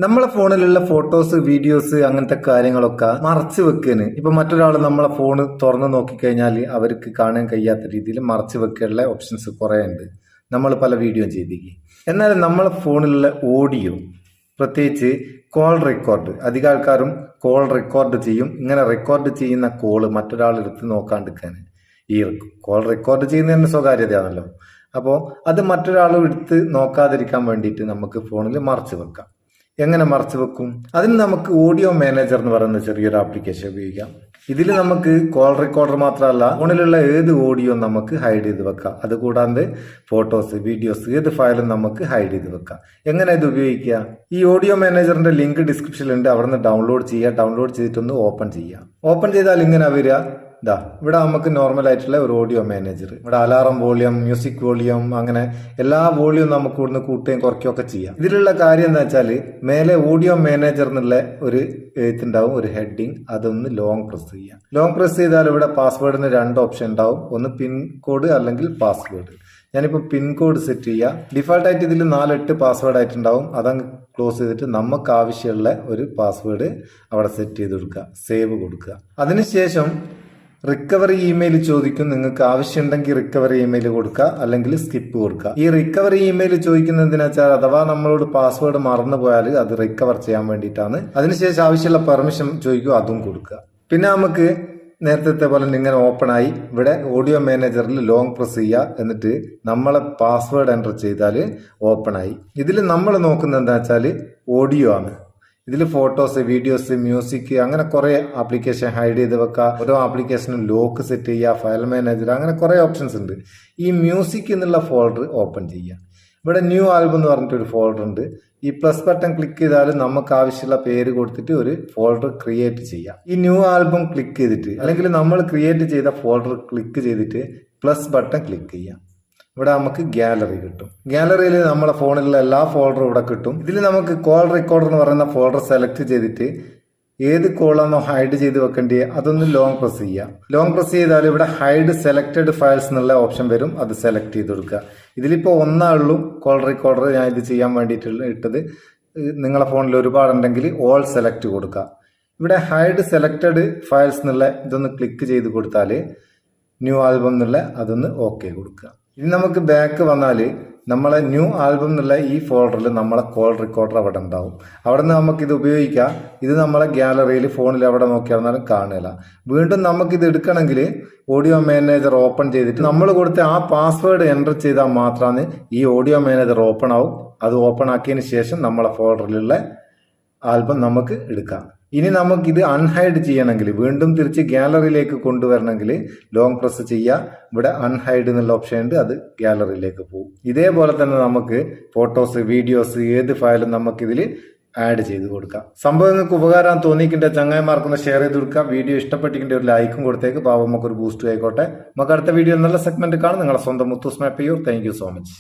നമ്മളെ ഫോണിലുള്ള photos videos അങ്ങനത്തെ കാര്യങ്ങളൊക്കെ മറച്ചു വെക്കാന് ഇപ്പൊ മറ്റൊരാൾ നമ്മളെ ഫോൺ തുറന്നു നോക്കിക്കഴിഞ്ഞാൽ അവർക്ക് കാണാൻ കഴിയാത്ത രീതിയിൽ മറച്ചു വെക്കാനുള്ള ഓപ്ഷൻസ് കുറെ ഉണ്ട്. നമ്മൾ പല വീഡിയോ ചെയ്തിരിക്കും. എന്നാൽ നമ്മളെ ഫോണിലുള്ള ഓഡിയോ, പ്രത്യേകിച്ച് കോൾ റെക്കോർഡ്, അധികം ആൾക്കാരും കോൾ റെക്കോർഡ് ചെയ്യും. ഇങ്ങനെ റെക്കോർഡ് ചെയ്യുന്ന കോള് മറ്റൊരാൾ എടുത്ത് നോക്കാണ്ടിരിക്കാൻ. ഈ കോൾ റെക്കോർഡ് ചെയ്യുന്നതിന് സ്വകാര്യതയാണല്ലോ. അപ്പോൾ അത് മറ്റൊരാൾ എടുത്ത് നോക്കാതിരിക്കാൻ വേണ്ടിയിട്ട് നമുക്ക് ഫോണിൽ മറച്ചു വെക്കാം. എങ്ങനെ മറച്ചു വെക്കും? അതിന് നമുക്ക് ഓഡിയോ മാനേജർ എന്ന് പറയുന്ന ചെറിയൊരു ആപ്ലിക്കേഷൻ ഉപയോഗിക്കാം. ഇതിൽ നമുക്ക് കോൾ റെക്കോർഡർ മാത്രമല്ല, ഫോണിലുള്ള ഏത് ഓഡിയോ നമുക്ക് ഹൈഡ് ചെയ്ത് വെക്കാം. അതുകൂടാണ്ട് ഫോട്ടോസ്, വീഡിയോസ്, ഏത് ഫയലും നമുക്ക് ഹൈഡ് ചെയ്ത് വെക്കാം. എങ്ങനെ ഇത് ഉപയോഗിക്കുക? ഈ ഓഡിയോ മാനേജറിന്റെ ലിങ്ക് ഡിസ്ക്രിപ്ഷനിലുണ്ട്. അവിടെ നിന്ന് ഡൗൺലോഡ് ചെയ്യുക. ഡൗൺലോഡ് ചെയ്തിട്ടൊന്ന് ഓപ്പൺ ചെയ്യുക. ഓപ്പൺ ചെയ്താൽ ഇങ്ങനെ വരിക. ഇവിടെ നമുക്ക് നോർമൽ ആയിട്ടുള്ള ഒരു ഓഡിയോ മാനേജർ. ഇവിടെ അലാറം വോളിയം, മ്യൂസിക് വോളിയം, അങ്ങനെ എല്ലാ വോളിയം നമുക്ക് ഇവിടുന്ന് കൂട്ടുകയും കുറയ്ക്കുകയൊക്കെ ചെയ്യാം. ഇതിലുള്ള കാര്യം എന്താ വെച്ചാൽ, മേലെ ഓഡിയോ മാനേജർ എന്നുള്ള ഒരു എഴുത്തുണ്ടാവും, ഒരു ഹെഡിങ്. അതൊന്ന് ലോങ് പ്രസ് ചെയ്യാം. ലോങ് പ്രസ് ചെയ്താൽ ഇവിടെ പാസ്വേഡിന് 2 ഓപ്ഷൻ ഉണ്ടാവും. ഒന്ന് പിൻ കോഡ് അല്ലെങ്കിൽ പാസ്വേഡ്. ഞാനിപ്പോൾ പിൻ കോഡ് സെറ്റ് ചെയ്യാം. ഡിഫാൾട്ടായിട്ട് ഇതിൽ 4-8 പാസ്വേഡ് ആയിട്ടുണ്ടാവും. അതങ്ങ് ക്ലോസ് ചെയ്തിട്ട് നമുക്ക് ആവശ്യമുള്ള ഒരു പാസ്വേഡ് അവിടെ സെറ്റ് ചെയ്ത് കൊടുക്കുക. സേവ് കൊടുക്കുക. അതിനുശേഷം റിക്കവറി ഇമെയിൽ ചോദിക്കും. നിങ്ങൾക്ക് ആവശ്യമുണ്ടെങ്കിൽ റിക്കവറി ഇമെയിൽ കൊടുക്കുക, അല്ലെങ്കിൽ സ്കിപ്പ് കൊടുക്കുക. ഈ റിക്കവറി ഇമെയിൽ ചോദിക്കുന്നതിന് വെച്ചാൽ അഥവാ നമ്മളോട് പാസ്വേഡ് മറന്നു പോയാൽ അത് റിക്കവർ ചെയ്യാൻ വേണ്ടിയിട്ടാണ്. അതിനുശേഷം ആവശ്യമുള്ള പെർമിഷൻ ചോദിക്കും, അതും കൊടുക്കുക. പിന്നെ നമുക്ക് നേരത്തെ പോലെ ഇങ്ങനെ ഓപ്പൺ ആയി ഇവിടെ ഓഡിയോ മാനേജറിൽ ലോങ് പ്രസ് ചെയ്യുക. എന്നിട്ട് നമ്മളെ പാസ്വേഡ് എൻ്റർ ചെയ്താൽ ഓപ്പൺ ആയി. ഇതിൽ നമ്മൾ നോക്കുന്നത് എന്താ വെച്ചാൽ ഓഡിയോ ആണ്. ഇതിൽ ഫോട്ടോസ്, വീഡിയോസ്, മ്യൂസിക്, അങ്ങനെ കുറെ ആപ്ലിക്കേഷൻ ഹൈഡ് ചെയ്ത് വെക്കുക. ഓരോ ആപ്ലിക്കേഷനും ലോക്ക് സെറ്റ് ചെയ്യുക, ഫയൽ മാനേജർ, അങ്ങനെ കുറെ ഓപ്ഷൻസ് ഉണ്ട്. ഈ മ്യൂസിക് എന്നുള്ള ഫോൾഡർ ഓപ്പൺ ചെയ്യുക. ഇവിടെ ന്യൂ ആൽബം എന്ന് പറഞ്ഞിട്ടൊരു ഫോൾഡർ ഉണ്ട്. ഈ പ്ലസ് ബട്ടൺ ക്ലിക്ക് ചെയ്താൽ നമുക്ക് ആവശ്യമുള്ള പേര് കൊടുത്തിട്ട് ഒരു ഫോൾഡർ ക്രിയേറ്റ് ചെയ്യാം. ഈ ന്യൂ ആൽബം ക്ലിക്ക് ചെയ്തിട്ട്, അല്ലെങ്കിൽ നമ്മൾ ക്രിയേറ്റ് ചെയ്ത ഫോൾഡർ ക്ലിക്ക് ചെയ്തിട്ട് പ്ലസ് ബട്ടൺ ക്ലിക്ക് ചെയ്യാം. ഇവിടെ നമുക്ക് ഗാലറി കിട്ടും. ഗാലറിയിൽ നമ്മളെ ഫോണിലുള്ള എല്ലാ ഫോൾഡറും ഇവിടെ കിട്ടും. ഇതിൽ നമുക്ക് കോൾ റെക്കോർഡർ എന്ന് പറയുന്ന ഫോൾഡർ സെലക്ട് ചെയ്തിട്ട് ഏത് കോളാണോ ഹൈഡ് ചെയ്ത് വെക്കേണ്ടത് അതൊന്ന് ലോങ് പ്രസ് ചെയ്യാം. ലോങ് പ്രസ് ചെയ്താൽ ഇവിടെ ഹൈഡ് സെലക്റ്റഡ് ഫയൽസ് എന്നുള്ള ഓപ്ഷൻ വരും. അത് സെലക്ട് ചെയ്ത് കൊടുക്കുക. ഇതിലിപ്പോൾ ഒന്നാളുള്ളൂ കോൾ റെക്കോർഡർ ഞാൻ ഇത് ചെയ്യാൻ വേണ്ടിയിട്ടുള്ള ഇട്ടത്. നിങ്ങളെ ഫോണിൽ ഒരുപാടുണ്ടെങ്കിൽ ഓൾ സെലക്ട് കൊടുക്കുക. ഇവിടെ ഹൈഡ് സെലക്റ്റഡ് ഫയൽസ് എന്നുള്ള ഇതൊന്ന് ക്ലിക്ക് ചെയ്ത് കൊടുത്താൽ ന്യൂ ആൽബം എന്നുള്ള അതൊന്ന് ഓക്കെ കൊടുക്കുക. ഇനി നമുക്ക് ബാക്ക് വന്നാൽ നമ്മളെ ന്യൂ ആൽബം എന്നുള്ള ഈ ഫോൾഡറിൽ നമ്മളെ കോൾ റെക്കോർഡർ അവിടെ ഉണ്ടാവും. അവിടെ നിന്ന് നമുക്കിത് ഉപയോഗിക്കാം. ഇത് നമ്മളെ ഗാലറിയിൽ ഫോണിൽ എവിടെ നോക്കിയാലും കാണില്ല. വീണ്ടും നമുക്കിത് എടുക്കണമെങ്കിൽ ഓഡിയോ മാനേജർ ഓപ്പൺ ചെയ്തിട്ട് നമ്മൾ കൊടുത്ത ആ പാസ്വേഡ് എൻ്റർ ചെയ്താൽ മാത്രമാണ് ഈ ഓഡിയോ മാനേജർ ഓപ്പൺ ആവും. അത് ഓപ്പൺ ആക്കിയതിന് ശേഷം നമ്മളെ ഫോൾഡറിലുള്ള ആൽബം നമുക്ക് എടുക്കാം. ഇനി നമുക്കിത് അൺഹൈഡ് ചെയ്യണമെങ്കിൽ, വീണ്ടും തിരിച്ച് ഗാലറിയിലേക്ക് കൊണ്ടുവരണമെങ്കിൽ ലോങ് പ്രസ് ചെയ്യുക. ഇവിടെ അൺഹൈഡ് എന്നുള്ള ഓപ്ഷൻ ഉണ്ട്. അത് ഗാലറിയിലേക്ക് പോകും. ഇതേപോലെ തന്നെ നമുക്ക് ഫോട്ടോസ്, വീഡിയോസ്, ഏത് ഫയലും നമുക്കിതിൽ ആഡ് ചെയ്ത് കൊടുക്കാം. സംഭവം നിങ്ങൾക്ക് ഉപകാരം തോന്നിക്കിൻ്റെ ചങ്ങായിമാർക്കൊന്ന് ഷെയർ ചെയ്ത് കൊടുക്കുക. വീഡിയോ ഇഷ്ടപ്പെട്ടിക്കിൻ്റെ ഒരു ലൈക്കും കൊടുത്തേക്ക്. പാവം നമുക്കൊരു ബൂസ്റ്റ് ആയിക്കോട്ടെ. നമുക്ക് അടുത്ത വീഡിയോ നല്ല സെഗ്മെന്റ് കാണും. നിങ്ങളെ സ്വന്തം Muthoos Meppayur. Thank you so much.